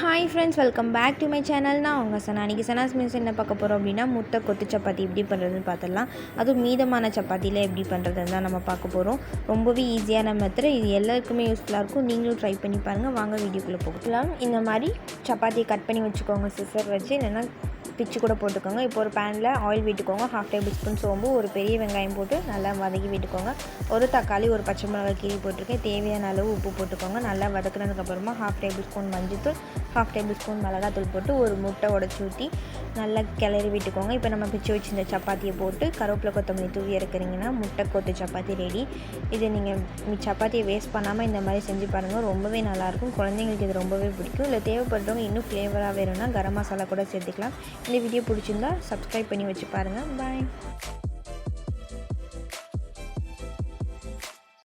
Hi friends, welcome back to my channel. நான் உங்கள் சனா. அன்றைக்கி சனாஸ் மீன்ஸ் என்ன பார்க்க போகிறோம் அப்படின்னா, முட்டை கொத்து சப்பாத்தி எப்படி பண்ணுறதுன்னு பார்த்துடலாம். அதுவும் மீதமான சப்பாத்தியில் எப்படி பண்ணுறதுன்னு தான் நம்ம பார்க்க போகிறோம். ரொம்பவே ஈஸியான மெத்தட். இது எல்லாருக்குமே யூஸ்ஃபுல்லாக இருக்கும். நீங்களும் ட்ரை பண்ணி பாருங்கள். வாங்க வீடியோக்குள்ளே போகலாம். இந்த மாதிரி சப்பாத்தியை கட் பண்ணி வச்சுக்கோங்க, சிசர் வச்சு, இல்லைன்னா பிச்சு கூட போட்டுக்கோங்க. இப்போ ஒரு பேனில் ஆயில் விட்டுக்கோங்க. 1/2 டேபிள் ஸ்பூன் சோம்பு, ஒரு பெரிய வெங்காயம் போட்டு நல்லா வதக்கி விட்டுக்கோங்க. ஒரு தக்காளி, ஒரு பச்சை மிளகாய் கீரி போட்டிருக்கேன். தேவையான அளவு உப்பு போட்டுக்கோங்க. நல்லா வதக்குனதுக்கப்புறமா 1/2 டேபிள் ஸ்பூன் மஞ்சள்தூள், 1/2 டேபிள் ஸ்பூன் மிளகாத்தூள் போட்டு ஒரு முட்டை உடச்சி ஊற்றி நல்லா கிளறி விட்டுக்கோங்க. இப்போ நம்ம பிச்சு வச்சு இந்த சப்பாத்தியை போட்டு கருவேப்பிலை கொத்தமல்லி தூவி இறக்குறீங்கன்னா முட்டை கொத்து சப்பாத்தி ரெடி. இது நீங்கள் சப்பாத்தியை வேஸ்ட் பண்ணாமல் இந்த மாதிரி செஞ்சு பாருங்கள். ரொம்பவே நல்லாயிருக்கும். குழந்தைங்களுக்கு இது ரொம்பவே பிடிக்கும். இல்லை தேவைப்படுறவங்க இன்னும் ஃப்ளேவராக வேணும்னா கரம் மசாலா கூட சேர்த்துக்கலாம். இந்த வீடியோ பிடிச்சிருந்தா சப்ஸ்கிரைப் பண்ணி வச்சு பாருங்கள். பாய்.